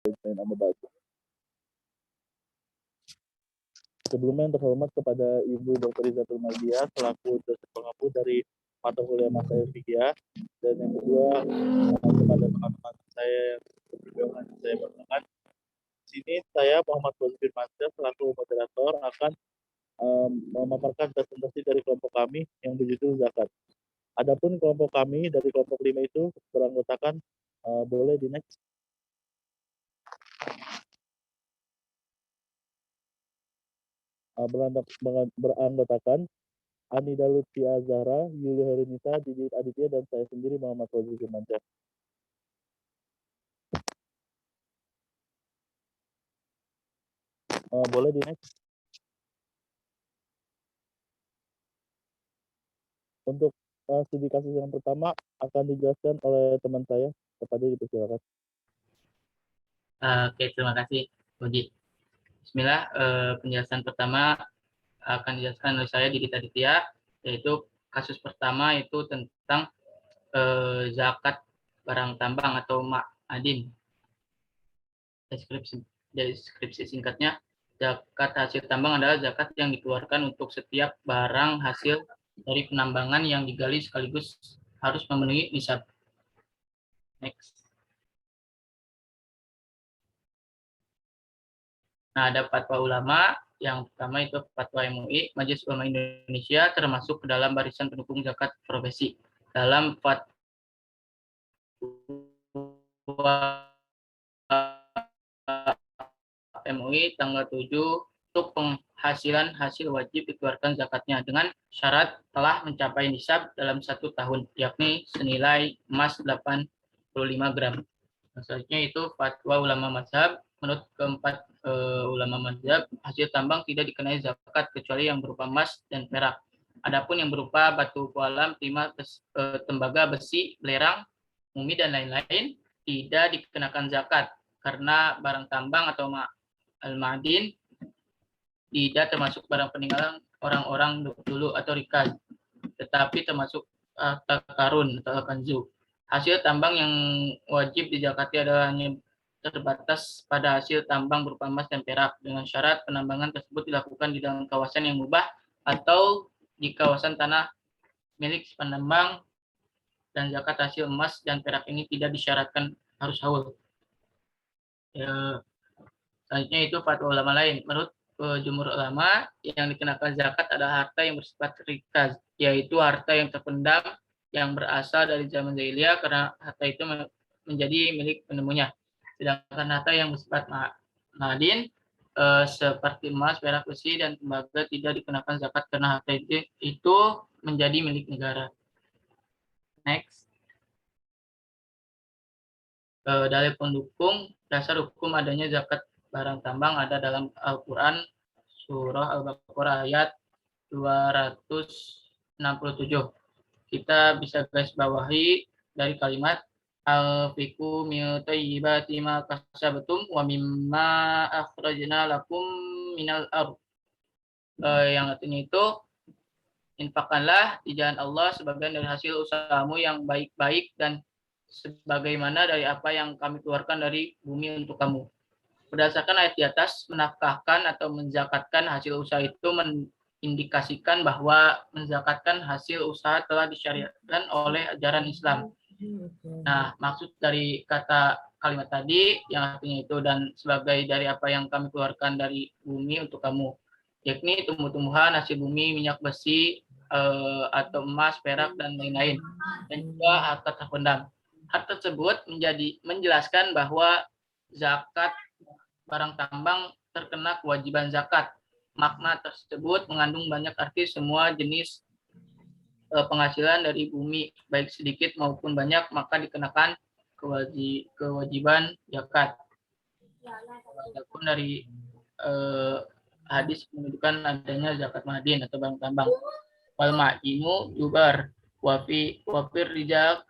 Amma ba'du. Sebelumnya yang terhormat kepada Ibu Dr. Izatul Mardiah selaku dosen pengampu dari mata kuliah Masail Fikih, dan yang kedua kepada teman-teman saya yang berjuangan saya berjuangan. Di sini saya Muhammad Fauzi Firmansyah selaku moderator akan memaparkan presentasi dari kelompok kami yang berjudul zakat. Adapun kelompok kami dari kelompok 5 itu beranggotakan boleh di next. Beranggotakan Anida Lutfi Azhara, Yuli Herunita, Didit Aditya, dan saya sendiri Muhammad Fauzi Firmansyah. Boleh di next. Untuk studi kasus yang pertama akan dijelaskan oleh teman saya. Kepada dipersilakan. Oke, terima kasih, Budi. Bismillah, penjelasan pertama akan dijelaskan oleh saya Didit Aditya, yaitu kasus pertama itu tentang zakat barang tambang atau ma'adin. Deskripsi singkatnya, zakat hasil tambang adalah zakat yang dikeluarkan untuk setiap barang hasil dari penambangan yang digali sekaligus harus memenuhi nisab. Next. Nah, ada fatwa ulama. Yang pertama itu fatwa MUI, Majelis Ulama Indonesia, termasuk ke dalam barisan pendukung zakat profesi. Dalam fatwa MUI tanggal 7, untuk penghasilan hasil wajib dikeluarkan zakatnya dengan syarat telah mencapai nisab dalam 1 tahun, yakni senilai emas 85 gram. Selanjutnya itu fatwa ulama mazhab. Menurut keempat ulama mazhab, hasil tambang tidak dikenai zakat kecuali yang berupa emas dan perak. Adapun yang berupa batu kualam, timah, tembaga, besi, belerang, mumi, dan lain-lain tidak dikenakan zakat karena barang tambang atau al-ma'adin tidak termasuk barang peninggalan orang-orang dulu atau rikaz, tetapi termasuk takarun atau kanzu. Hasil tambang yang wajib dizakati adalah hanya terbatas pada hasil tambang berupa emas dan perak, dengan syarat penambangan tersebut dilakukan di dalam kawasan yang mubah atau di kawasan tanah milik penambang, dan zakat hasil emas dan perak ini tidak disyaratkan harus haul. Selanjutnya itu fatwa ulama lain. Menurut jumhur ulama, yang dikenakan zakat adalah harta yang bersifat rikaz, yaitu harta yang terpendam yang berasal dari zaman jahiliyah karena harta itu menjadi milik penemunya. Sedangkan harta yang bersifat ma'adin seperti emas, perak, besi, dan tembaga tidak dikenakan zakat karena harta itu menjadi milik negara. Next. Dalil pendukung dasar hukum adanya zakat barang tambang ada dalam Al-Quran, surah Al-Baqarah ayat 267. Kita bisa garis bawahi dari kalimat al-fiku min thayyibati ma kasabtum wa mimma akhrajna lakum minal ardh. Yang artinya itu, infakkanlah di jalan Allah sebagian dari hasil usahamu yang baik-baik dan sebagaimana dari apa yang kami keluarkan dari bumi untuk kamu. Berdasarkan ayat di atas, menafkahkan atau menzakatkan hasil usaha itu mengindikasikan bahwa menzakatkan hasil usaha telah disyariatkan oleh ajaran Islam. Nah, maksud dari kata kalimat tadi yang artinya itu dan sebagai dari apa yang kami keluarkan dari bumi untuk kamu, yakni tumbuh-tumbuhan, hasil bumi, minyak besi, atau emas, perak, dan lain-lain, dan juga harta terpendam. Hal tersebut menjelaskan bahwa zakat barang tambang terkena kewajiban zakat. Makna tersebut mengandung banyak arti. Semua jenis penghasilan dari bumi, baik sedikit maupun banyak, maka dikenakan kewajiban zakat. Adapun dari hadis menunjukkan adanya zakat ma'adin atau barang tambang. Wal ma'inu yubar wafir rijal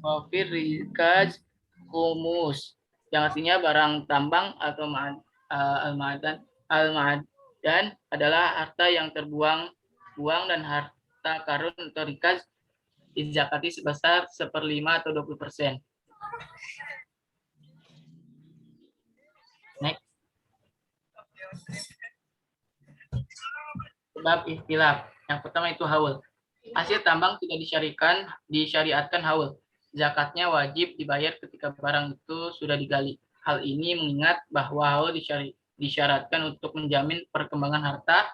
wafir rikaz kumus, yang artinya barang tambang atau al-ma'adan adalah harta yang terbuang dan harta karun atau rikaz dizakati sebesar 1/5 atau 20%. bab ikhtilaf. Yang pertama itu haul. Hasil tambang tidak disyariatkan haul. Zakatnya wajib dibayar ketika barang itu sudah digali. Hal ini mengingat bahwa haul disyaratkan untuk menjamin perkembangan harta,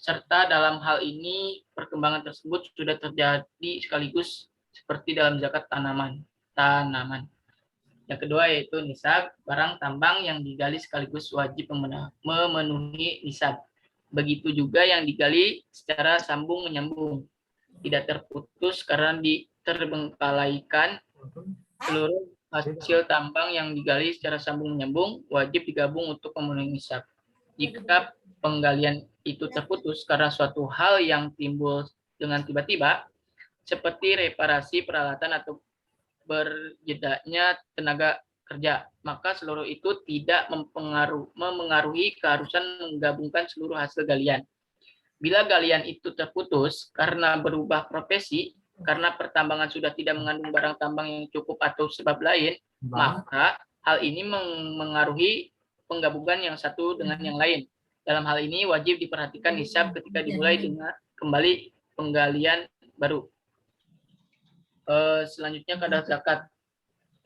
serta dalam hal ini perkembangan tersebut sudah terjadi sekaligus seperti dalam zakat tanaman. Yang kedua yaitu nisab, barang tambang yang digali sekaligus wajib memenuhi nisab. Begitu juga yang digali secara sambung menyambung, tidak terputus karena terbengkalaikan. Seluruh hasil tambang yang digali secara sambung menyambung wajib digabung untuk memenuhi nisab. Jika penggalian itu terputus karena suatu hal yang timbul dengan tiba-tiba, seperti reparasi peralatan atau berjedanya tenaga kerja, maka seluruh itu tidak memengaruhi keharusan menggabungkan seluruh hasil galian. Bila galian itu terputus karena berubah profesi, karena pertambangan sudah tidak mengandung barang tambang yang cukup atau sebab lain, maka hal ini mengaruhi penggabungan yang satu dengan yang lain. Dalam hal ini wajib diperhatikan nisab ketika dimulai dengan kembali penggalian baru. Selanjutnya kadar zakat.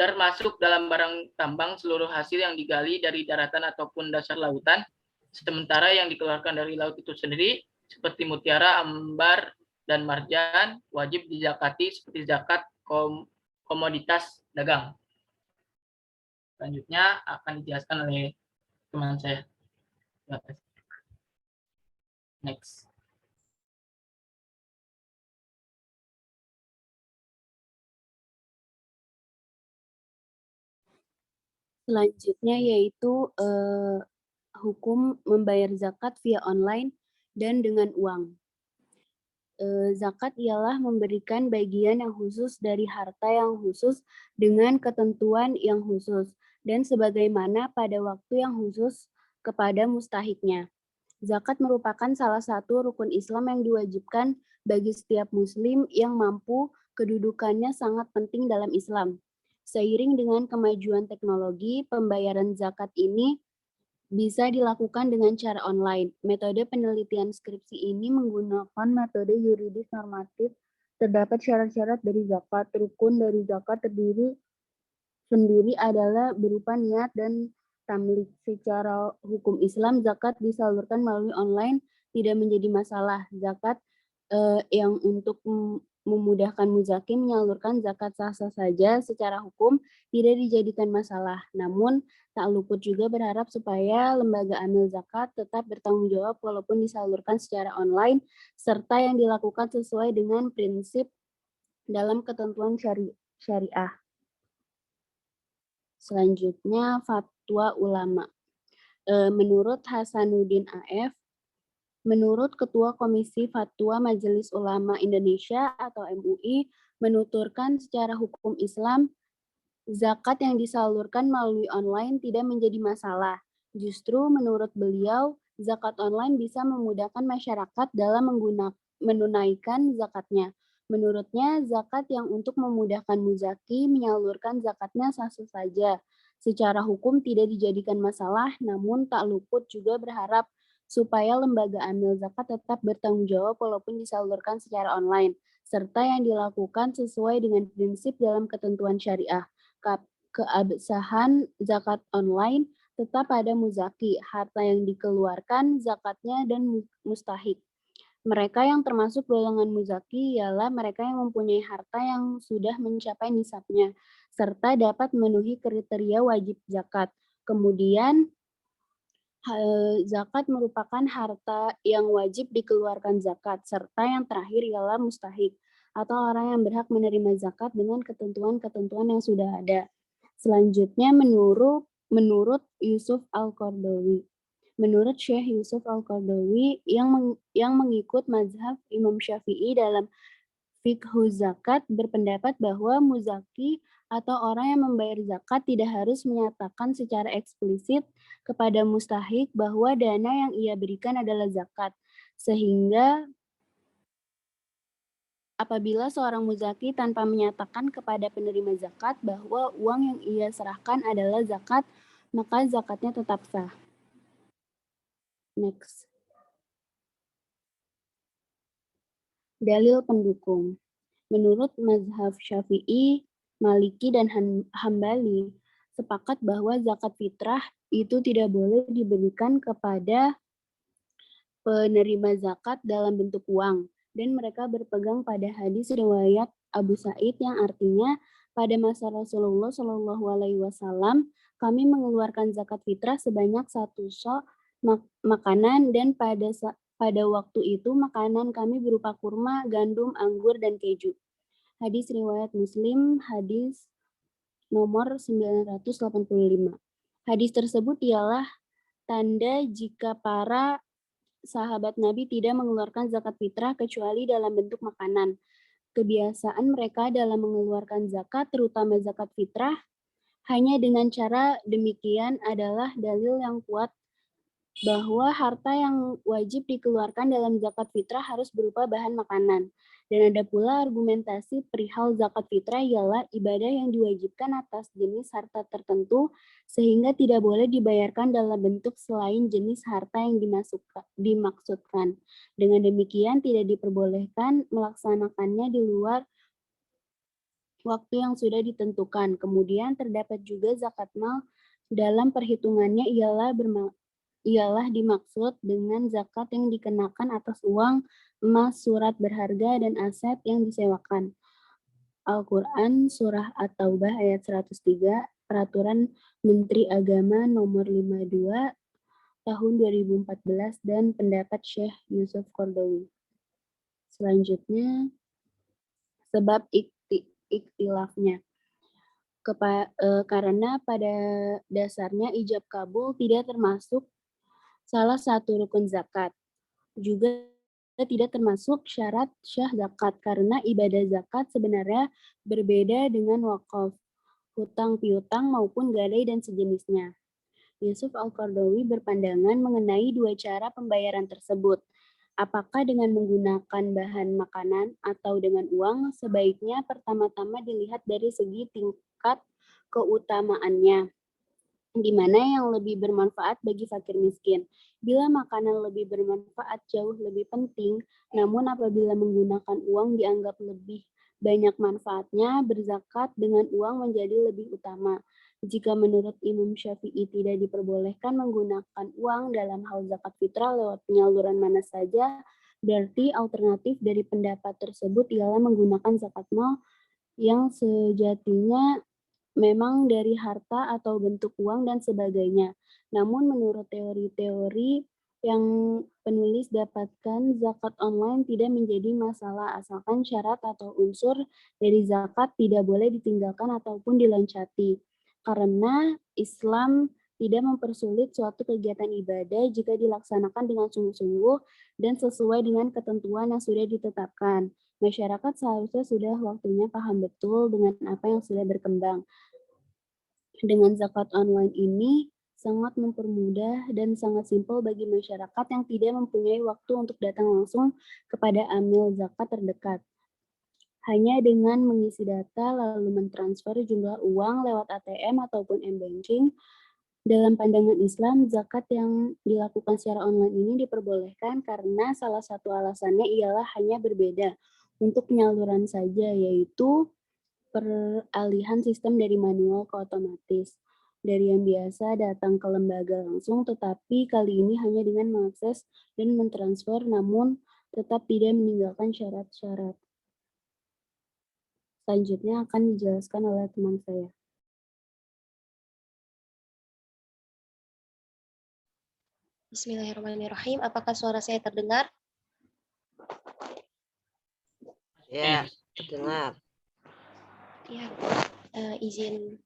Termasuk dalam barang tambang seluruh hasil yang digali dari daratan ataupun dasar lautan, sementara yang dikeluarkan dari laut itu sendiri, seperti mutiara, ambar, dan marjan, wajib dizakati seperti zakat komoditas dagang. Selanjutnya akan dijelaskan oleh teman saya. Next. Selanjutnya yaitu hukum membayar zakat via online dan dengan uang. Zakat ialah memberikan bagian yang khusus dari harta yang khusus dengan ketentuan yang khusus dan sebagaimana pada waktu yang khusus kepada mustahiknya. Zakat merupakan salah satu rukun Islam yang diwajibkan bagi setiap muslim yang mampu. Kedudukannya sangat penting dalam Islam. Seiring dengan kemajuan teknologi, pembayaran zakat ini bisa dilakukan dengan cara online. Metode penelitian skripsi ini menggunakan metode yuridis normatif. Terdapat syarat-syarat dari zakat. Rukun dari zakat sendiri adalah berupa niat dan tamlik. Secara hukum Islam, zakat disalurkan melalui online tidak menjadi masalah. Zakat yang untuk memudahkan muzaki menyalurkan zakat sah-sah saja secara hukum tidak dijadikan masalah. Namun, tak luput juga berharap supaya lembaga amil zakat tetap bertanggung jawab walaupun disalurkan secara online, serta yang dilakukan sesuai dengan prinsip dalam ketentuan syariah. Selanjutnya, fatwa ulama. Menurut Hasanuddin AF, menurut Ketua Komisi Fatwa Majelis Ulama Indonesia atau MUI, menuturkan secara hukum Islam, zakat yang disalurkan melalui online tidak menjadi masalah. Justru menurut beliau, zakat online bisa memudahkan masyarakat dalam menunaikan zakatnya. Menurutnya, zakat yang untuk memudahkan muzaki menyalurkan zakatnya sah-sah saja. Secara hukum tidak dijadikan masalah, namun tak luput juga berharap supaya lembaga amil zakat tetap bertanggung jawab walaupun disalurkan secara online, serta yang dilakukan sesuai dengan prinsip dalam ketentuan syariah. Keabsahan zakat online tetap pada muzaki, harta yang dikeluarkan, zakatnya, dan mustahik. Mereka yang termasuk golongan muzaki ialah mereka yang mempunyai harta yang sudah mencapai nisabnya, serta dapat memenuhi kriteria wajib zakat. Kemudian, zakat merupakan harta yang wajib dikeluarkan zakat, serta yang terakhir ialah mustahik, atau orang yang berhak menerima zakat dengan ketentuan-ketentuan yang sudah ada. Selanjutnya menurut Yusuf Al-Qardawi. Menurut Syekh Yusuf Al-Qardawi yang mengikut mazhab Imam Syafi'i dalam fikhu zakat berpendapat bahwa muzaki atau orang yang membayar zakat tidak harus menyatakan secara eksplisit kepada mustahik bahwa dana yang ia berikan adalah zakat. Sehingga apabila seorang muzaki tanpa menyatakan kepada penerima zakat bahwa uang yang ia serahkan adalah zakat, maka zakatnya tetap sah. Next. Dalil pendukung. Menurut mazhab Syafi'i, Maliki, dan Hambali, sepakat bahwa zakat fitrah itu tidak boleh diberikan kepada penerima zakat dalam bentuk uang, dan mereka berpegang pada hadis riwayat Abu Sa'id yang artinya, pada masa Rasulullah Shallallahu Alaihi Wasallam kami mengeluarkan zakat fitrah sebanyak 1 sok makanan, dan pada waktu itu makanan kami berupa kurma, gandum, anggur, dan keju. Hadis riwayat Muslim, hadis nomor 985. Hadis tersebut ialah tanda jika para sahabat Nabi tidak mengeluarkan zakat fitrah kecuali dalam bentuk makanan. Kebiasaan mereka dalam mengeluarkan zakat, terutama zakat fitrah, hanya dengan cara demikian adalah dalil yang kuat bahwa harta yang wajib dikeluarkan dalam zakat fitrah harus berupa bahan makanan. Dan ada pula argumentasi perihal zakat fitrah ialah ibadah yang diwajibkan atas jenis harta tertentu sehingga tidak boleh dibayarkan dalam bentuk selain jenis harta yang dimaksudkan. Dengan demikian tidak diperbolehkan melaksanakannya di luar waktu yang sudah ditentukan. Kemudian terdapat juga zakat mal dalam perhitungannya ialah dimaksud dengan zakat yang dikenakan atas uang, emas, surat berharga, dan aset yang disewakan. Al-Quran Surah At-Taubah ayat 103, Peraturan Menteri Agama nomor 52 tahun 2014 dan pendapat Syekh Yusuf Qaradawi. Selanjutnya, sebab ikhtilafnya. Karena pada dasarnya ijab kabul tidak termasuk salah satu rukun zakat. Juga tidak termasuk syarat syah zakat karena ibadah zakat sebenarnya berbeda dengan wakaf, hutang piutang maupun gadai dan sejenisnya. Yusuf Al-Qaradawi berpandangan mengenai dua cara pembayaran tersebut. Apakah dengan menggunakan bahan makanan atau dengan uang? Sebaiknya pertama-tama dilihat dari segi tingkat keutamaannya, di mana yang lebih bermanfaat bagi fakir miskin. Bila makanan lebih bermanfaat jauh lebih penting, namun apabila menggunakan uang dianggap lebih banyak manfaatnya, berzakat dengan uang menjadi lebih utama. Jika menurut Imam Syafi'i tidak diperbolehkan menggunakan uang dalam hal zakat fitrah lewat penyaluran mana saja, berarti alternatif dari pendapat tersebut ialah menggunakan zakat mal yang sejatinya memang dari harta atau bentuk uang dan sebagainya. Namun menurut teori-teori yang penulis dapatkan, zakat online tidak menjadi masalah asalkan syarat atau unsur dari zakat tidak boleh ditinggalkan ataupun diloncati. Karena Islam tidak mempersulit suatu kegiatan ibadah jika dilaksanakan dengan sungguh-sungguh dan sesuai dengan ketentuan yang sudah ditetapkan. Masyarakat seharusnya sudah waktunya paham betul dengan apa yang sudah berkembang. Dengan zakat online ini sangat mempermudah dan sangat simpel bagi masyarakat yang tidak mempunyai waktu untuk datang langsung kepada amil zakat terdekat. Hanya dengan mengisi data lalu mentransfer jumlah uang lewat ATM ataupun m-banking. Dalam pandangan Islam, zakat yang dilakukan secara online ini diperbolehkan karena salah satu alasannya ialah hanya berbeda untuk penyaluran saja, yaitu peralihan sistem dari manual ke otomatis. Dari yang biasa datang ke lembaga langsung, tetapi kali ini hanya dengan mengakses dan mentransfer, namun tetap tidak meninggalkan syarat-syarat. Selanjutnya akan dijelaskan oleh teman saya. Bismillahirrahmanirrahim. Apakah suara saya terdengar? Ya, terdengar. Ya, izin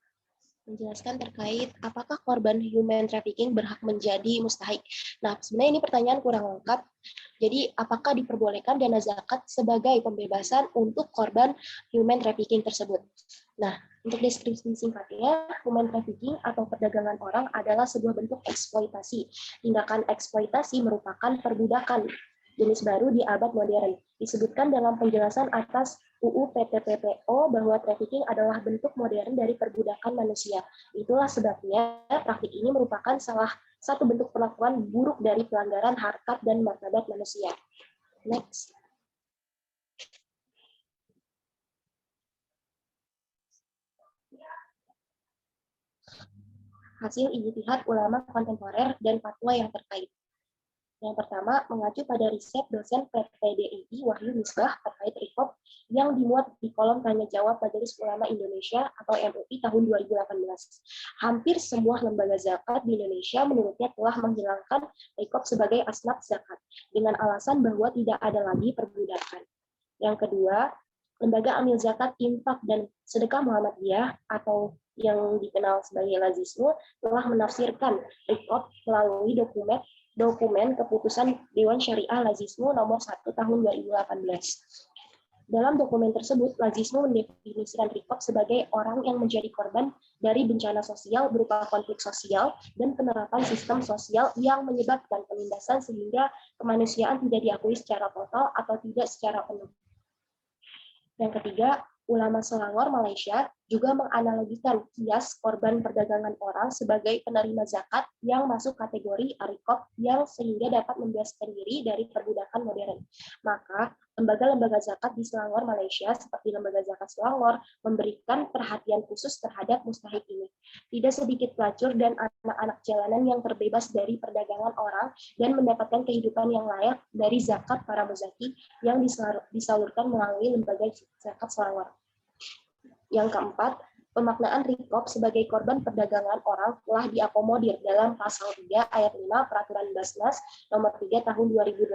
menjelaskan terkait apakah korban human trafficking berhak menjadi mustahik. Nah, sebenarnya ini pertanyaan kurang lengkap. Jadi, apakah diperbolehkan dana zakat sebagai pembebasan untuk korban human trafficking tersebut? Nah, untuk deskripsi singkatnya, human trafficking atau perdagangan orang adalah sebuah bentuk eksploitasi. Tindakan eksploitasi merupakan perbudakan jenis baru di abad modern. Disebutkan dalam penjelasan atas UU PTPPO bahwa trafficking adalah bentuk modern dari perbudakan manusia. Itulah sebabnya praktik ini merupakan salah satu bentuk perlakuan buruk dari pelanggaran harkat dan martabat manusia. Next. hasil ijtihad ulama kontemporer dan fatwa yang terkait. Yang pertama, mengacu pada riset dosen PPDI Wahyu Misbah terkait RIKOP yang dimuat di kolom tanya jawab Majelis Ulama Indonesia atau MUI tahun 2018. Hampir semua lembaga zakat di Indonesia menurutnya telah menghilangkan RIKOP sebagai asnaf zakat dengan alasan bahwa tidak ada lagi perbudakan. Yang kedua, lembaga amil zakat, infak, dan sedekah Muhammadiyah atau yang dikenal sebagai Lazisme telah menafsirkan RIKOP melalui dokumen keputusan Dewan Syariah Lazisme nomor 1 tahun 2018. Dalam dokumen tersebut, Lazisme mendefinisikan RIKOP sebagai orang yang menjadi korban dari bencana sosial berupa konflik sosial dan penerapan sistem sosial yang menyebabkan penindasan sehingga kemanusiaan tidak diakui secara total atau tidak secara penuh. Yang ketiga, ulama Selangor Malaysia juga menganalogikan kias korban perdagangan orang sebagai penerima zakat yang masuk kategori RIKOP yang sehingga dapat membebaskan diri dari perbudakan modern. Maka, lembaga-lembaga zakat di Selangor Malaysia seperti Lembaga Zakat Selangor memberikan perhatian khusus terhadap mustahik ini. Tidak sedikit pelacur dan anak-anak jalanan yang terbebas dari perdagangan orang dan mendapatkan kehidupan yang layak dari zakat para muzaki yang disalurkan melalui Lembaga Zakat Selangor. Yang keempat, pemaknaan RIKOP sebagai korban perdagangan orang telah diakomodir dalam pasal 3 ayat 5 Peraturan Basnas nomor 3 tahun 2018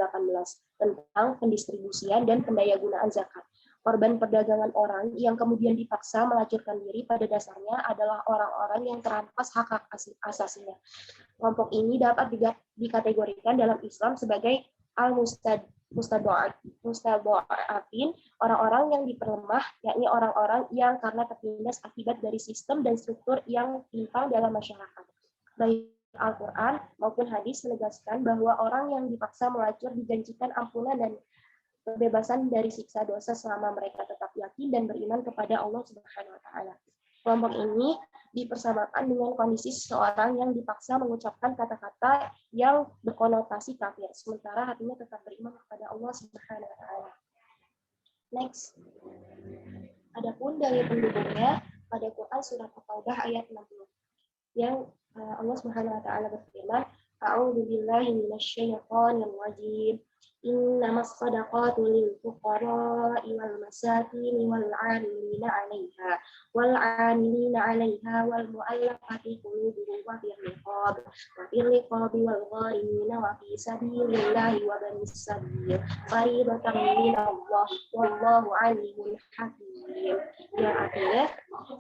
tentang pendistribusian dan pendayagunaan zakat. Korban perdagangan orang yang kemudian dipaksa melacurkan diri pada dasarnya adalah orang-orang yang terampas hak-hak asasinya. Kelompok ini dapat dikategorikan dalam Islam sebagai al-mustada'afin, orang-orang yang diperlemah, yakni orang-orang yang karena tertindas akibat dari sistem dan struktur yang timpang dalam masyarakat. Baik Al-Quran maupun hadis menegaskan bahwa orang yang dipaksa melacur dijanjikan ampunan dan kebebasan dari siksa dosa selama mereka tetap yakin dan beriman kepada Allah Subhanahu wa taala. Kelompok ini dipersamakan dengan kondisi seseorang yang dipaksa mengucapkan kata-kata yang berkonotasi kafir, sementara hatinya tetap beriman kepada Allah Subhanahu wa taala. Next. Adapun dalil pendukungnya pada Quran surat At-Taubah ayat 60 yang Allah Subhanahu wa taala berfirman, A'udzu billahi minasyaitonir rajim. Innamas shadaqatu lil fuqara'i wal masakin wal 'amilina 'alaiha wal mu'allafati qulubuhum wa fil riqabi wal gharimina wa fi sabilillahi wa banis sabil fariidatan minallah wallahu 'alimun hakim. Yang artinya,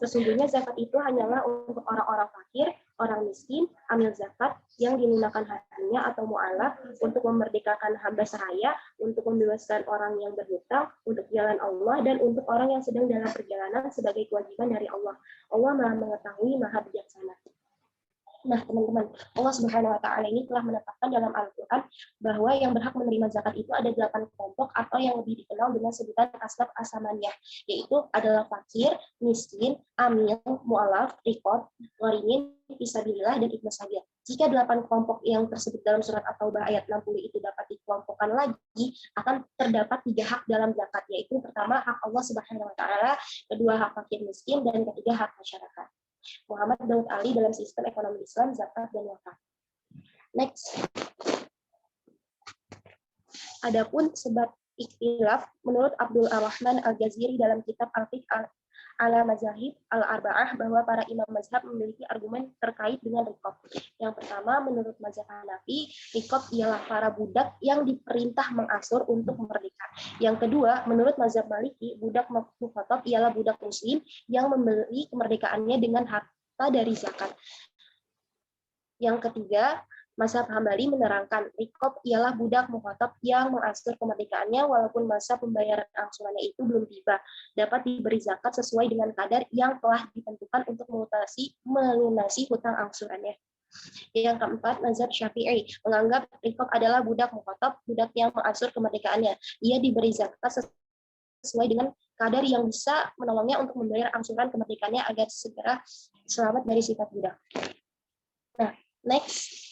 sesungguhnya zakat itu hanyalah untuk orang-orang fakir, orang miskin, amil zakat yang dilunakan hatinya atau mu'alaf untuk memerdekakan hamba sahaya, untuk membebaskan orang yang berhutang, untuk jalan Allah, dan untuk orang yang sedang dalam perjalanan sebagai kewajiban dari Allah. Allah Maha mengetahui, Maha bijaksana. Nah, teman-teman, Allah Subhanahu wa taala ini telah menetapkan dalam Al-Qur'an bahwa yang berhak menerima zakat itu ada 8 kelompok atau yang lebih dikenal dengan sebutan asnaf asamaniyah, yaitu adalah fakir, miskin, amil, mu'alaf, riqab, gharimin, fisabilillah, dan ibnu sabil. Jika 8 kelompok yang tersebut dalam surat At-Taubah ayat 60 itu dapat dikelompokkan lagi, akan terdapat 3 hak dalam zakat, yaitu pertama hak Allah Subhanahu wa taala, kedua hak fakir miskin, dan ketiga hak masyarakat. Muhammad Daud Ali dalam Sistem Ekonomi Islam, Zakat dan Wakaf. Next. Adapun sebab ikhtilaf menurut Abdul Ar-Rahman Al-Ghaziri dalam kitab Al-Fiqh ala Mazahib Al-Arba'ah bahwa para imam mazhab memiliki argumen terkait dengan riqab. Yang pertama, menurut mazhab Hanafi, riqab ialah para budak yang diperintah mengasur untuk merdeka. Yang kedua, menurut mazhab Maliki, budak mukhatab ialah budak muslim yang membeli kemerdekaannya dengan harta dari zakat. Yang ketiga, mazhab Hambali menerangkan riqab ialah budak mukhatab yang mengasur kemerdekaannya walaupun masa pembayaran angsurannya itu belum tiba, dapat diberi zakat sesuai dengan kadar yang telah ditentukan untuk melunasi hutang angsurannya. Yang keempat, mazhab Syafi'i menganggap riqab adalah budak mukhatab, budak yang mengasur kemerdekaannya. Ia diberi zakat sesuai dengan kadar yang bisa menolongnya untuk membayar angsuran kemerdekaannya agar segera selamat dari sifat budak. Nah, next.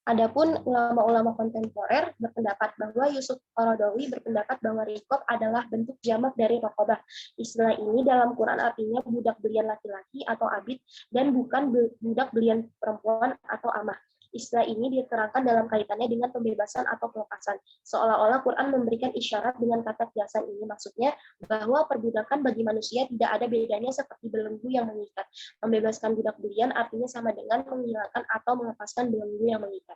Adapun ulama-ulama kontemporer berpendapat bahwa Yusuf Qaradawi berpendapat bahwa rikob adalah bentuk jamak dari rokobah. Istilah ini dalam Quran artinya budak belian laki-laki atau abid dan bukan budak belian perempuan atau amah. Istilah ini diterangkan dalam kaitannya dengan pembebasan atau pelepasan. Seolah-olah Quran memberikan isyarat dengan kata kiasan ini. Maksudnya bahwa perbudakan bagi manusia tidak ada bedanya seperti belenggu yang mengikat. Membebaskan budak belian artinya sama dengan menghilangkan atau melepaskan belenggu yang mengikat.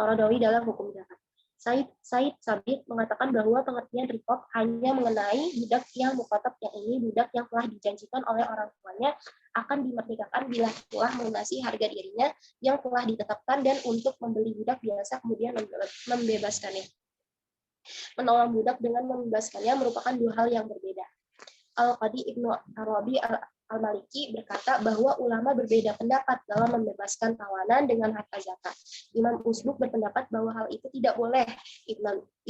Qaradawi dalam hukum zakat. Said Sabit mengatakan bahwa pengertian rikob hanya mengenai budak yang mukatab, yang ini budak yang telah dijanjikan oleh orang tuanya akan dimerdekakan bila telah melunasi harga dirinya yang telah ditetapkan dan untuk membeli budak biasa kemudian membebaskannya. Menolong budak dengan membebaskannya merupakan dua hal yang berbeda. Al-Qadi Ibnu Arabi Al-Maliki berkata bahwa ulama berbeda pendapat dalam membebaskan tawanan dengan harta zakat. Imam Usbuk berpendapat bahwa hal itu tidak boleh.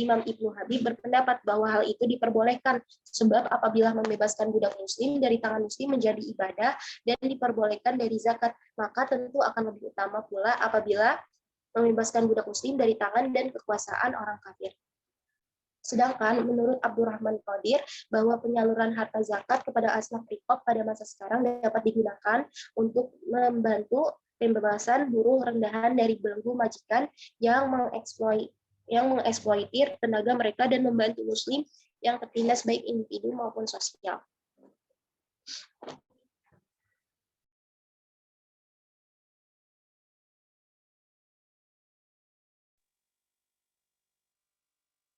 Imam Ibnu Habib berpendapat bahwa hal itu diperbolehkan sebab apabila membebaskan budak muslim dari tangan muslim menjadi ibadah dan diperbolehkan dari zakat, maka tentu akan lebih utama pula apabila membebaskan budak muslim dari tangan dan kekuasaan orang kafir. Sedangkan menurut Abdurrahman Qadir bahwa penyaluran harta zakat kepada asnaf rikob pada masa sekarang dapat digunakan untuk membantu pembebasan buruh rendahan dari belenggu majikan yang mengeksploitir tenaga mereka dan membantu muslim yang tertindas baik individu maupun sosial.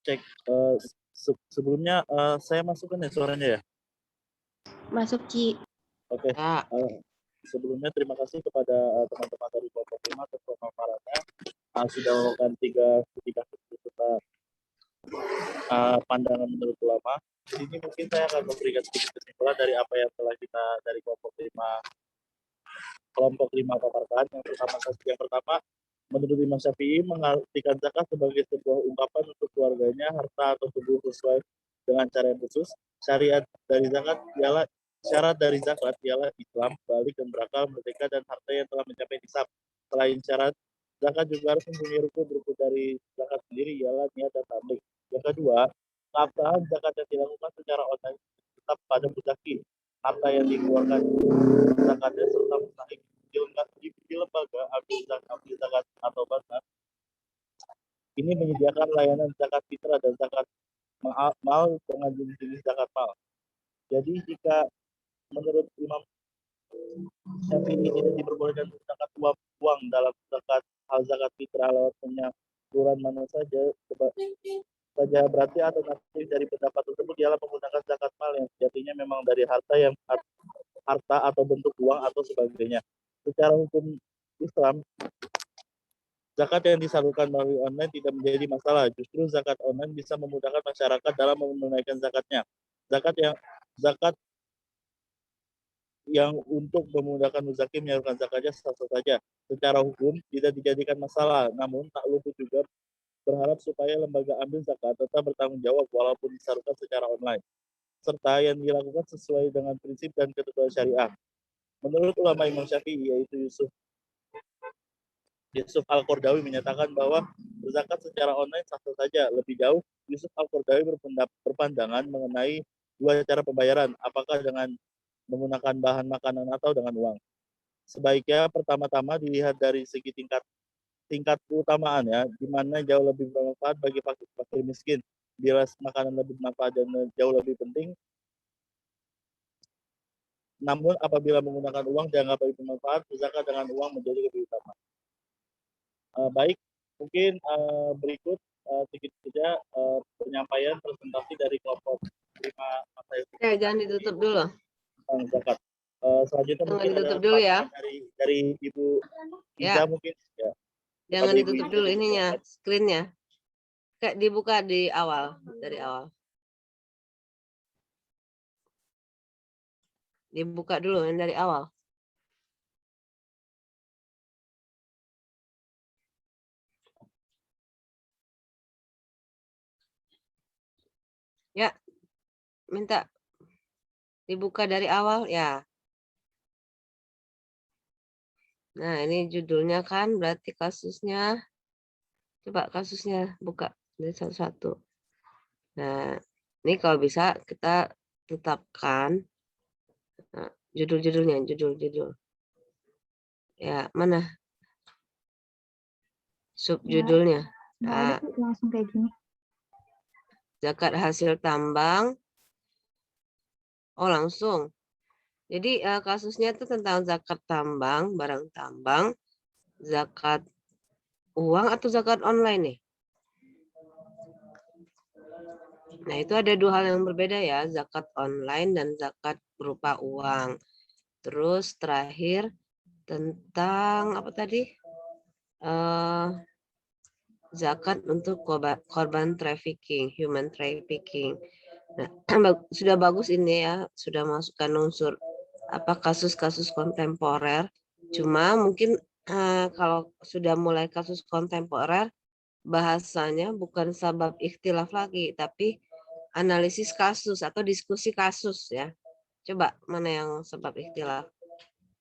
Cek, sebelumnya saya masukkan ya suaranya ya? Masuk, Ci. Oke. Ya. Sebelumnya terima kasih kepada teman-teman dari kelompok 5 atas pemaparannya. Sudah melakukan 3 serta pandangan menurut ulama. Di sini mungkin saya akan memberikan sedikit kesimpulan dari apa yang telah kita dari kelompok 5 paparkan. Yang pertama, menurut Imam Syafi'i mengartikan zakat sebagai sebuah ungkapan untuk keluarganya, harta atau tubuh sesuai dengan cara yang khusus. Syarat dari zakat ialah Islam, balik dan berakal, merdeka dan harta yang telah mencapai nisab. Selain syarat, zakat juga harus mempunyai rukun dari zakat sendiri ialah niat dan tablik. Yang kedua, keabsahan zakat yang dilakukan secara online tetap pada muzaki. Harta yang dikeluarkan zakatnya serta mustahik di lembaga ambil zakat atau bank ini menyediakan layanan zakat fitrah dan zakat mal dengan jenis zakat mal. Jadi jika menurut Imam Syafi'i tidak diperbolehkan zakat uang dalam zakat fitrah lewat penyaluran mana saja berarti alternatif dari pendapat tersebut ialah menggunakan zakat mal yang sejatinya memang dari harta atau bentuk uang atau sebagainya. Secara hukum Islam, zakat yang disalurkan melalui online tidak menjadi masalah. Justru zakat online bisa memudahkan masyarakat dalam menunaikan zakatnya. Zakat yang untuk memudahkan muzaki menyalurkan zakatnya sah-sah saja. Secara hukum tidak dijadikan masalah. Namun tak luput juga berharap supaya lembaga ambil zakat tetap bertanggung jawab walaupun disalurkan secara online. Serta yang dilakukan sesuai dengan prinsip dan ketentuan syariah. Menurut ulama Imam Syafi'i yaitu Yusuf Al-Qaradawi menyatakan bahwa berzakat secara online sah-sah saja. Lebih jauh, Yusuf Al-Qaradawi berpandangan mengenai dua cara pembayaran, apakah dengan menggunakan bahan makanan atau dengan uang. Sebaiknya pertama-tama dilihat dari segi tingkat keutamaan ya, di mana jauh lebih bermanfaat bagi fakir miskin. Bila makanan lebih bermanfaat dan jauh lebih penting, namun apabila menggunakan uang dianggap lebih bermanfaat, zakat dengan uang menjadi lebih utama. Baik, mungkin berikut sedikit saja penyampaian presentasi dari kelompok 5 Jangan ditutup dulu. tentang zakat. Selanjutnya mungkin ditutup ada dulu ya. dari Ibu Iza mungkin ya. Jangan ditutup dulu ininya, screen-nya. Kayak dibuka di awal, dari awal. Dibuka dulu yang dari awal. Ya, minta dibuka dari awal ya. Nah, ini judulnya kan berarti kasusnya. Coba kasusnya buka dari satu-satu. Nah, ini kalau bisa kita tetapkan judul-judulnya, judul-judul. Ya, mana? Subjudulnya. Nggak ada Nah, tuh langsung kayak gini. zakat hasil tambang. Oh, langsung. Jadi kasusnya itu tentang zakat tambang, barang tambang, zakat uang atau zakat online nih. Nah, itu ada dua hal yang berbeda ya, zakat online dan zakat berupa uang. Terus terakhir tentang apa tadi? Zakat untuk korban trafficking, human trafficking. Nah, sudah bagus ini ya, sudah masukkan unsur apa kasus-kasus kontemporer. Cuma mungkin kalau sudah mulai kasus kontemporer, bahasanya bukan sabab ikhtilaf lagi, tapi analisis kasus atau diskusi kasus ya. Coba mana yang sebab ikhtilaf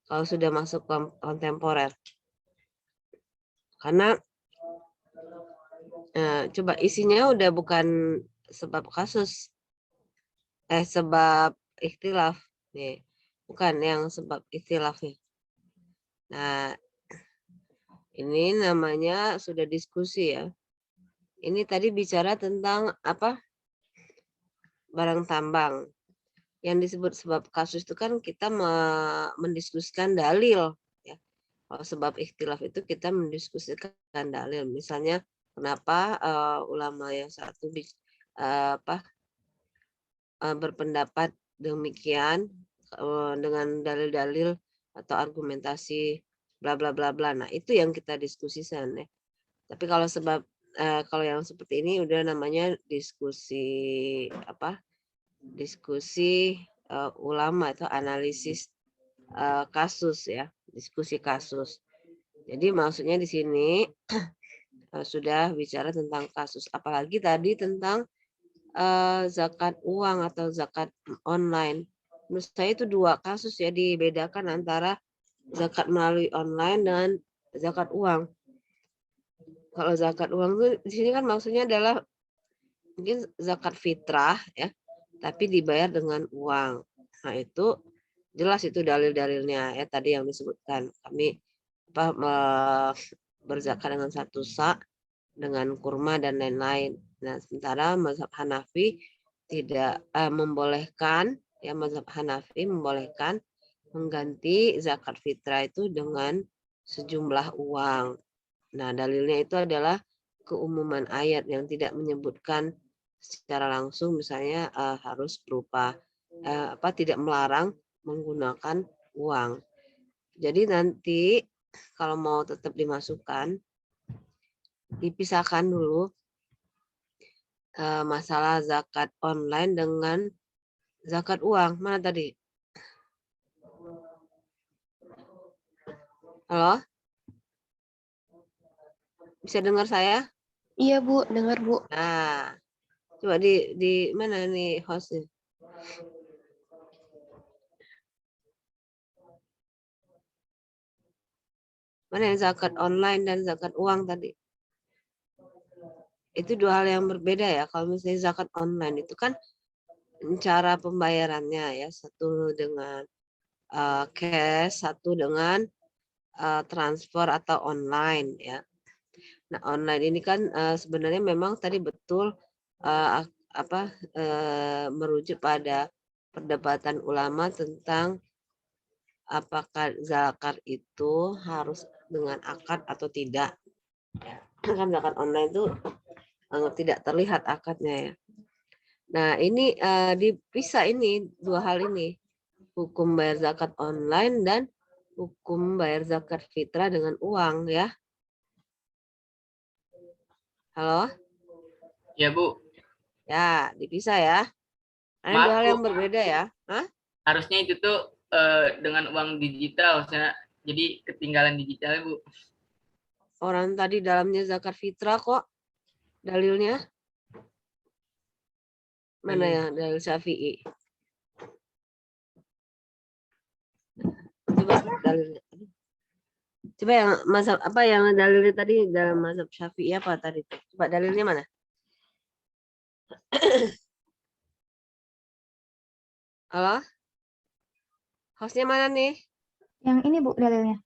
kalau sudah masuk kontemporer. Karena coba isinya udah bukan sebab kasus, sebab ikhtilaf nih, bukan yang sebab ikhtilafnya. Nah, ini namanya sudah diskusi ya. Ini tadi bicara tentang apa? Barang tambang. Yang disebut sebab kasus itu kan kita mendiskusikan dalil ya. Kalau sebab ikhtilaf itu kita mendiskusikan dalil. Misalnya kenapa ulama yang satu berpendapat demikian dengan dalil-dalil atau argumentasi bla bla bla bla. Nah, itu yang kita diskusikan ya. Tapi kalau kalau yang seperti ini udah namanya diskusi apa? Diskusi ulama atau analisis kasus ya, diskusi kasus. Jadi maksudnya di sini sudah bicara tentang kasus, apalagi tadi tentang zakat uang atau zakat online. Menurut saya itu dua kasus ya, dibedakan antara zakat melalui online dan zakat uang. Kalau zakat uang itu di sini kan maksudnya adalah mungkin zakat fitrah ya, tapi dibayar dengan uang. Nah, itu jelas itu dalil-dalilnya ya tadi yang disebutkan. Kami berzakat dengan satu sa, dengan kurma dan lain-lain. Nah, sementara mazhab Hanafi tidak membolehkan, ya mazhab Hanafi membolehkan mengganti zakat fitrah itu dengan sejumlah uang. Nah, dalilnya itu adalah keumuman ayat yang tidak menyebutkan secara langsung, misalnya harus berupa tidak melarang menggunakan uang. Jadi nanti kalau mau tetap dimasukkan, dipisahkan dulu masalah zakat online dengan zakat uang. Mana tadi? Halo? Bisa dengar saya? Iya Bu, dengar Bu. Nah, coba di mana nih hostnya? Mana yang zakat online dan zakat uang tadi? Itu dua hal yang berbeda ya. Kalau misalnya zakat online itu kan cara pembayarannya ya, satu dengan cash, satu dengan transfer atau online ya. Nah, online ini kan sebenarnya memang tadi betul merujuk pada perdebatan ulama tentang apakah zakat itu harus dengan akad atau tidak. Ya, kan zakat online itu tidak terlihat akadnya ya. Nah, ini dipisah ini dua hal ini. Hukum bayar zakat online dan hukum bayar zakat fitrah dengan uang ya. Halo? Ya Bu, Ya, dipisah ya. Ada maaf dua hal Bu, yang berbeda ya. Hah? harusnya itu tuh dengan uang digital, jadi ketinggalan digitalnya Bu. Orang tadi dalamnya zakat fitrah kok dalilnya. Mana ya dalil Syafi'i? Coba dalilnya. Coba yang mazhab apa yang dalilnya tadi dalam mazhab Syafi'i apa tadi? Coba dalilnya mana? Halo? Hostnya mana nih? Yang ini Bu dalilnya.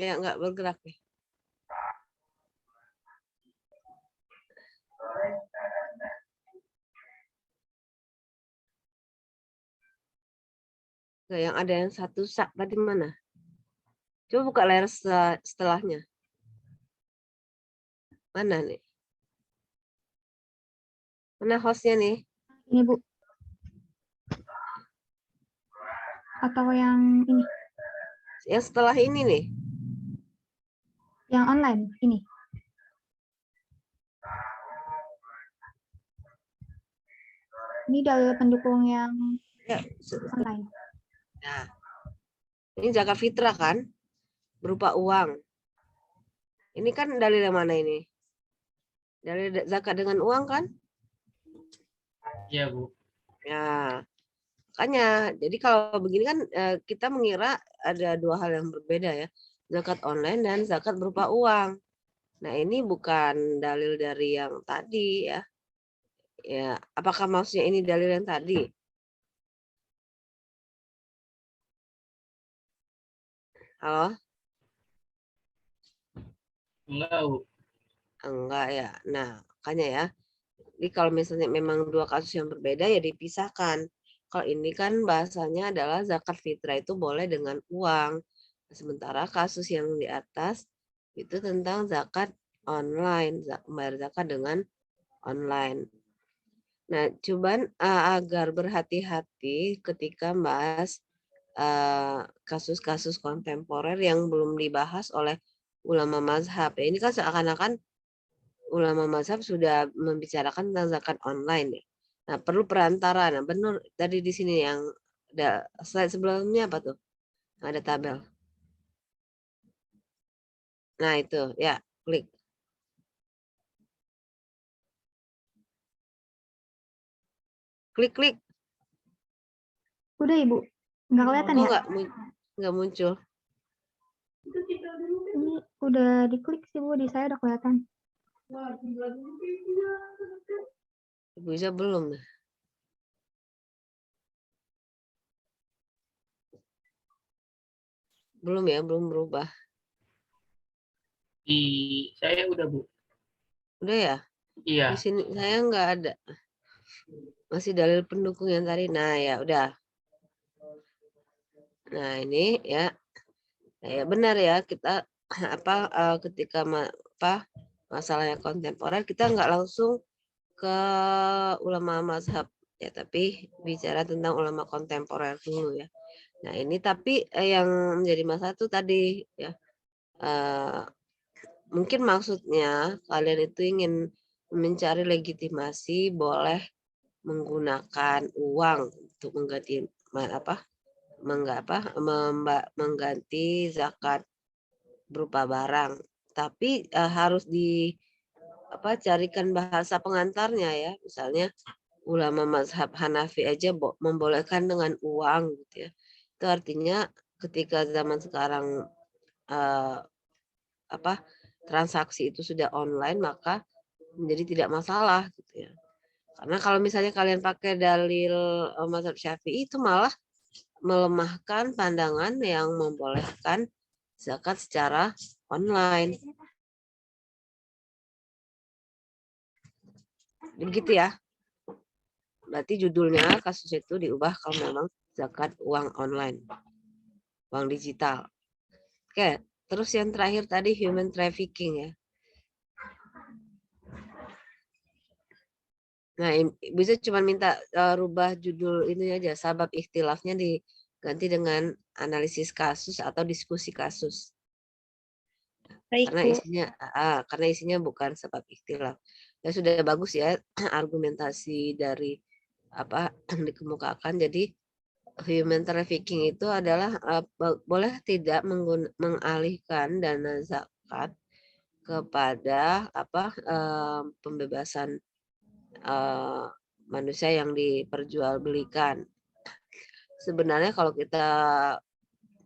Ya nggak bergerak nih. Nggak, yang ada yang satu sak tadi mana? Coba buka layar setelahnya. Mana nih? Mana hostnya nih? Ini Bu. Atau yang ini, Yang setelah ini nih. yang online ini. Ini dalil pendukung yang Ya, online. nah, ini zakat fitrah kan? Berupa uang. Ini kan dalil yang mana ini? Dalil zakat dengan uang kan? Iya, Bu. Ya, makanya. Jadi kalau begini kan kita mengira ada dua hal yang berbeda ya. Zakat online dan zakat berupa uang. Nah, ini bukan dalil dari yang tadi ya. Ya, apakah maksudnya ini dalil yang tadi? Halo? Enggak, Bu. Enggak ya. Nah, makanya ya. Jadi kalau misalnya memang dua kasus yang berbeda ya dipisahkan. Kalau ini kan bahasanya adalah zakat fitrah itu boleh dengan uang. Sementara kasus yang di atas itu tentang zakat online, membayar zakat dengan online. Nah, cuman agar berhati-hati ketika membahas kasus-kasus kontemporer yang belum dibahas oleh ulama mazhab. Ini kan seakan-akan ulama mazhab sudah membicarakan tentang zakat online ya. Nah, perlu perantara. Nah, benar tadi di sini yang ada slide sebelumnya apa tuh? Ada tabel. Nah, itu ya, klik. Klik. Udah Ibu. Nggak kelihatan Oh, ya? nggak muncul. Ini udah diklik sih Bu, di saya udah kelihatan. Ibu Iza belum. Belum ya, belum berubah. Di saya udah, Bu. Udah ya? Iya. Di sini saya nggak ada. Masih dalil pendukung yang tadi. Nah, ya udah. Nah, ini ya. Nah, ya benar ya, kita ketika masalahnya kontemporer kita nggak langsung ke ulama mazhab ya, tapi bicara tentang ulama kontemporer dulu ya. Nah, ini tapi yang menjadi masalah itu tadi ya, mungkin maksudnya kalian itu ingin mencari legitimasi boleh menggunakan uang untuk mengganti zakat berupa barang, tapi harus carikan bahasa pengantarnya ya. Misalnya ulama mazhab Hanafi aja membolehkan dengan uang gitu ya. Itu artinya ketika zaman sekarang transaksi itu sudah online, maka menjadi tidak masalah gitu ya. Karena kalau misalnya kalian pakai dalil mazhab Syafi'i itu malah melemahkan pandangan yang membolehkan zakat secara online. Begitu ya. Berarti judulnya kasus itu diubah kalau memang zakat uang online, uang digital. Oke, terus yang terakhir tadi human trafficking ya. Nah, bisa cuma minta rubah judul ini aja, sabab ikhtilafnya diganti dengan analisis kasus atau diskusi kasus. Baik, Bu. Karena isinya bukan sebab ikhtilaf. Ya sudah bagus ya argumentasi dari apa yang dikemukakan. Jadi human trafficking itu adalah boleh tidak mengalihkan dana zakat kepada pembebasan manusia yang diperjualbelikan. Sebenarnya kalau kita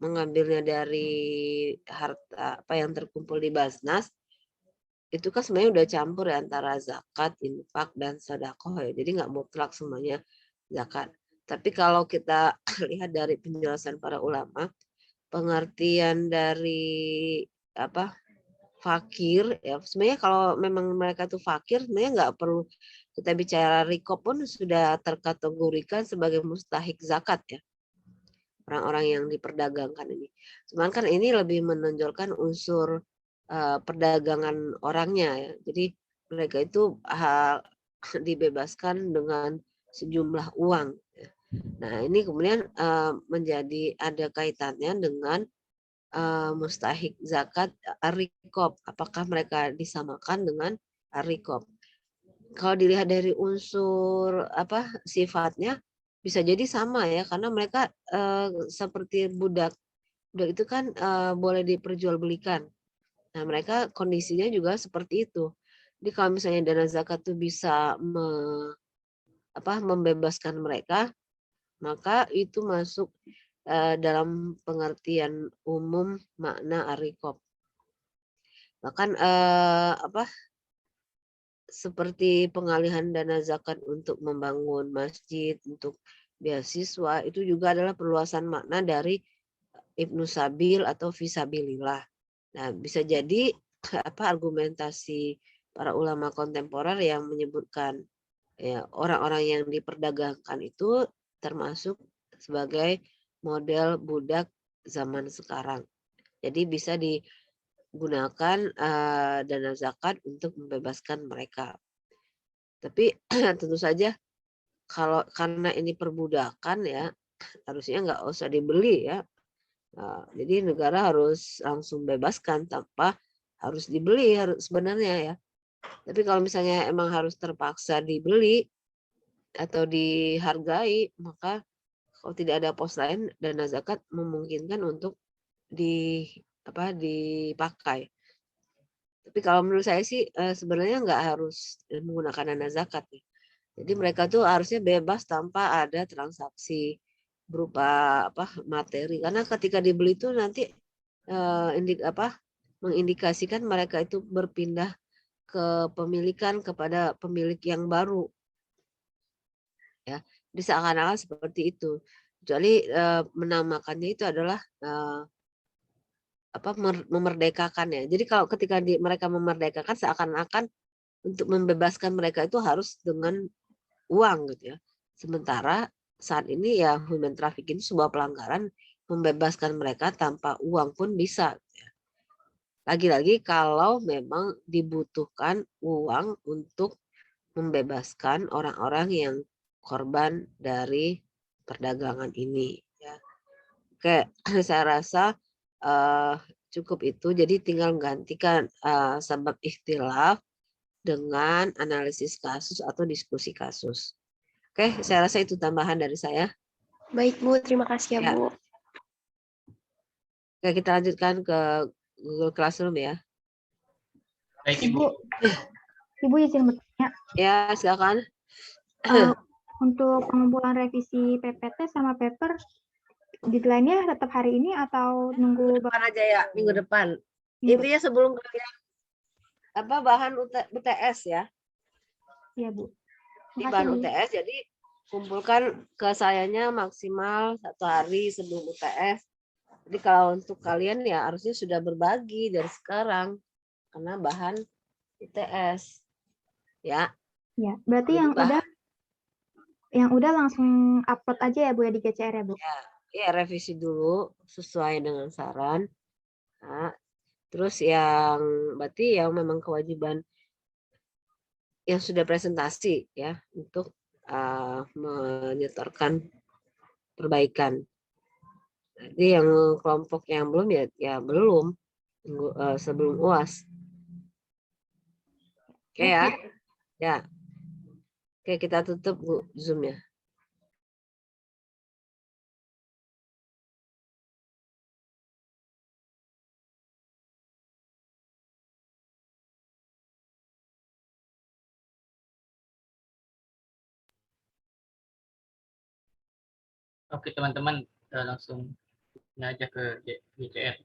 mengambilnya dari harta apa yang terkumpul di Basnas, itu kan sebenarnya udah campur ya antara zakat, infak, dan sedekah ya. Jadi nggak mutlak semuanya zakat. Tapi kalau kita lihat dari penjelasan para ulama, pengertian dari apa fakir ya sebenarnya kalau memang mereka tuh fakir sebenarnya nggak perlu kita bicara rikop pun sudah terkategorikan sebagai mustahik zakat ya orang-orang yang diperdagangkan ini. Cuman kan ini lebih menonjolkan unsur perdagangan orangnya ya. Jadi mereka itu dibebaskan dengan sejumlah uang. Ya. Nah ini kemudian menjadi ada kaitannya dengan mustahik zakat ar-riqab. Apakah mereka disamakan dengan ar-riqab? Kalau dilihat dari unsur apa sifatnya bisa jadi sama ya karena mereka seperti budak. Budak itu kan boleh diperjualbelikan. Nah, mereka kondisinya juga seperti itu. Jadi kalau misalnya dana zakat itu bisa membebaskan mereka, maka itu masuk dalam pengertian umum makna ar-riqab. Bahkan seperti pengalihan dana zakat untuk membangun masjid, untuk beasiswa, itu juga adalah perluasan makna dari Ibnu Sabil atau Fisabilillah. Nah, bisa jadi argumentasi para ulama kontemporer yang menyebutkan ya orang-orang yang diperdagangkan itu termasuk sebagai model budak zaman sekarang. Jadi bisa digunakan dana zakat untuk membebaskan mereka. Tapi tentu saja kalau karena ini perbudakan ya harusnya nggak usah dibeli ya. Nah, jadi negara harus langsung bebaskan tanpa harus dibeli harus sebenarnya ya. Tapi kalau misalnya emang harus terpaksa dibeli atau dihargai, maka kalau tidak ada pos lain dana zakat memungkinkan untuk dipakai. Tapi kalau menurut saya sih sebenarnya nggak harus menggunakan dana zakat nih. Jadi mereka tuh harusnya bebas tanpa ada transaksi berupa materi karena ketika dibeli itu nanti mengindikasikan mereka itu berpindah kepemilikan kepada pemilik yang baru ya jadi seakan-akan seperti itu kecuali menamakannya itu adalah memerdekakan ya jadi kalau ketika mereka memerdekakan seakan-akan untuk membebaskan mereka itu harus dengan uang gitu ya sementara saat ini ya human trafficking itu sebuah pelanggaran membebaskan mereka tanpa uang pun bisa ya. Lagi-lagi kalau memang dibutuhkan uang untuk membebaskan orang-orang yang korban dari perdagangan ini ya. Oke, saya rasa cukup itu jadi tinggal menggantikan sebab ikhtilaf dengan analisis kasus atau diskusi kasus. Oke, saya rasa itu tambahan dari saya. Baik Bu, terima kasih ya Bu. Oke, kita lanjutkan ke Google Classroom ya. Baik Ibu. Ibu izin bertanya. Ya, silakan. Untuk pengumpulan revisi PPT sama paper, deadline-nya tetap hari ini atau nunggu depan aja ya, minggu depan. Intinya sebelum kalian bahan UTS ya. Iya, Bu. Di bahan UTS, jadi kumpulkan ke sayanya maksimal 1 hari sebelum UTS. Jadi kalau untuk kalian ya harusnya sudah berbagi dari sekarang karena bahan UTS. Ya. Ya, berarti yang udah langsung upload aja ya Bu ya di GCR ya Bu? Ya, revisi dulu sesuai dengan saran. Nah, terus yang berarti yang memang kewajiban yang sudah presentasi ya untuk menyetorkan perbaikan. Jadi yang kelompok yang belum ya belum sebelum UAS. Oke ya. Ya. Oke, kita tutup Bu Zoom ya. Oke teman-teman, langsung aja ke GCR.